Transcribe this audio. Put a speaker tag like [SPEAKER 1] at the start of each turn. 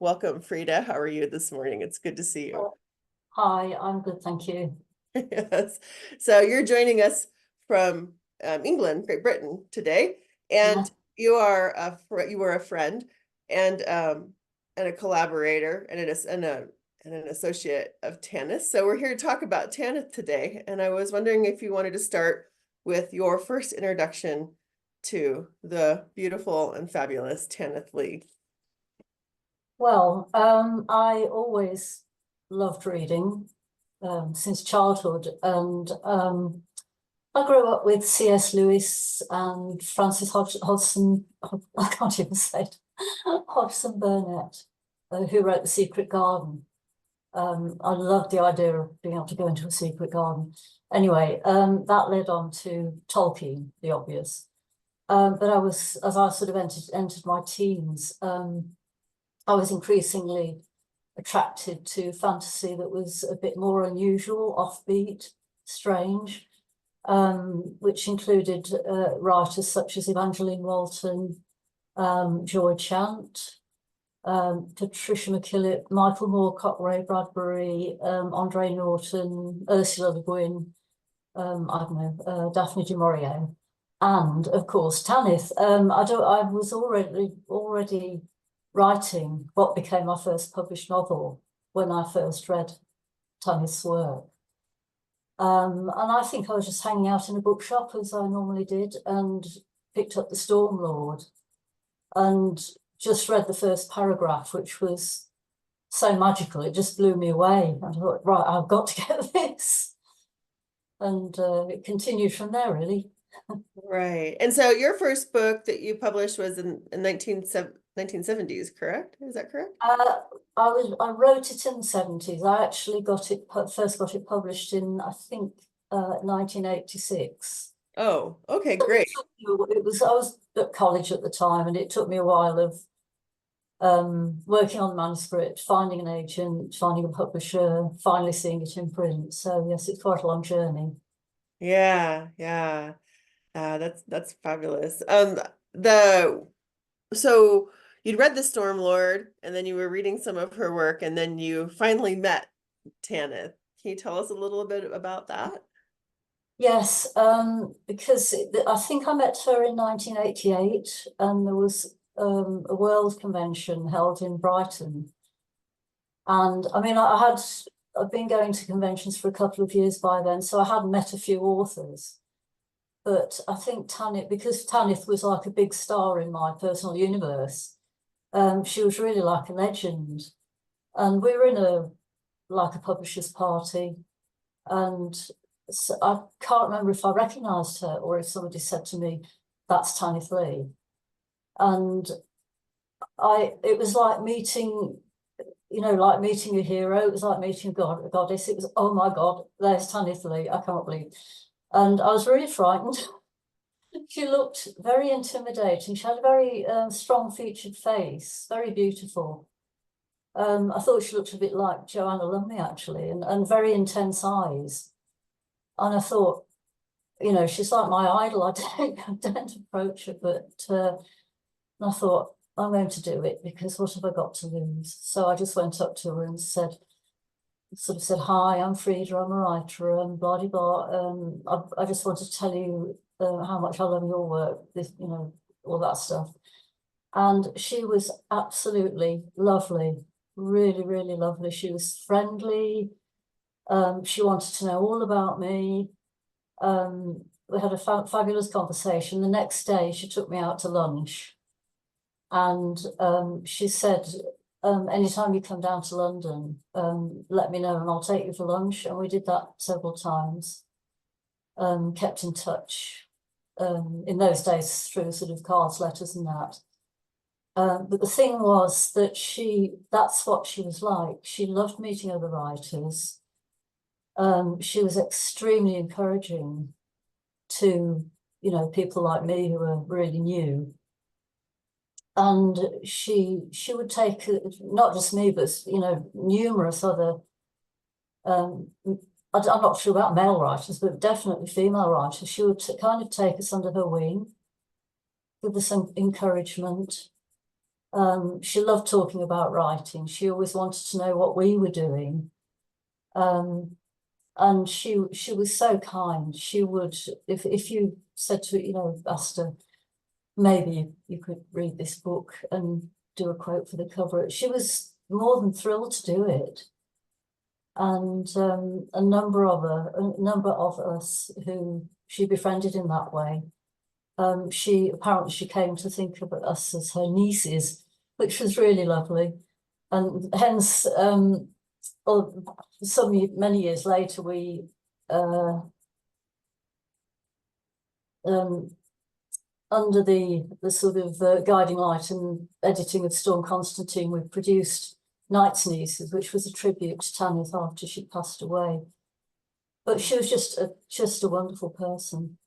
[SPEAKER 1] Welcome, Freda. How are you this morning? It's good to see you.
[SPEAKER 2] Hi, I'm good, thank you.
[SPEAKER 1] Yes. So you're joining us from England, Great Britain today, and you are a friend and a collaborator and an associate of Tanith. So we're here to talk about Tanith today, and I was wondering if you wanted to start with your first introduction to the beautiful and fabulous Tanith Lee.
[SPEAKER 2] Well, I always loved reading since childhood, and I grew up with C.S. Lewis and Francis Hodgson, I can't even say it, Hodgson Burnett, who wrote The Secret Garden. I loved the idea of being able to go into a secret garden. Anyway, that led on to Tolkien, the obvious. But as I sort of entered my teens, I was increasingly attracted to fantasy that was a bit more unusual, offbeat, strange, which included writers such as Evangeline Walton, Joy Chant, Patricia McKillip, Michael Moorcock, Ray Bradbury, Andre Norton, Ursula Le Guin, Daphne du Maurier, and of course Tanith. I was already writing what became my first published novel when I first read Tanith's work. And I think I was just hanging out in a bookshop, as I normally did, and picked up The Stormlord and just read the first paragraph, which was so magical. It just blew me away. And I thought, right, I've got to get this. And it continued from there, really.
[SPEAKER 1] Right. And so your first book that you published was in 1970s, correct? Is that correct?
[SPEAKER 2] I wrote it in the 70s. I actually first got it published in, I think, 1986.
[SPEAKER 1] Oh, okay, great.
[SPEAKER 2] I was at college at the time, and it took me a while of working on the manuscript, finding an agent, finding a publisher, finally seeing it in print. So yes, it's quite a long journey.
[SPEAKER 1] Yeah. That's fabulous. So you'd read The Stormlord, and then you were reading some of her work, and then you finally met Tanith. Can you tell us a little bit about that?
[SPEAKER 2] Yes, because I think I met her in 1988, and there was a world convention held in Brighton. And I mean, I've been going to conventions for a couple of years by then, so I had met a few authors. But I think because Tanith was like a big star in my personal universe, she was really like a legend. And we were in a publisher's party, and so I can't remember if I recognised her or if somebody said to me, "That's Tanith Lee." And it was like meeting, like meeting a hero. It was like meeting a goddess. It was, oh my God, there's Tanith Lee. I can't believe. And I was really frightened. She looked very intimidating. She had a very strong featured face, very beautiful. I thought she looked a bit like Joanna Lumley, actually, and very intense eyes. And I thought, she's like my idol. I don't approach her, but I thought, I'm going to do it, because what have I got to lose? So I just went up to her and said, hi, I'm Freda, I'm a writer, and blah, blah, blah. I just want to tell you how much I love your work, all that stuff. And she was absolutely lovely, really, really lovely. She was friendly. She wanted to know all about me. We had a fabulous conversation. The next day, she took me out to lunch. And she said, anytime you come down to London, let me know and I'll take you for lunch. And we did that several times, kept in touch in those days through sort of cards, letters and that. But the thing was that that's what she was like. She loved meeting other writers. She was extremely encouraging to, people like me who were really new. And she would take, not just me, but, numerous other, I'm not sure about male writers, but definitely female writers. She would kind of take us under her wing, give us some encouragement. She loved talking about writing. She always wanted to know what we were doing. And she was so kind. She would, if you said to, you know, asked her, maybe you could read this book and do a quote for the cover, she was more than thrilled to do it. And a number of us who she befriended in that way. She came to think of us as her nieces, which was really lovely. And hence, many years later, we under the sort of guiding light and editing of Storm Constantine, we produced Knight's Nieces, which was a tribute to Tanith after she passed away. But she was just a wonderful person.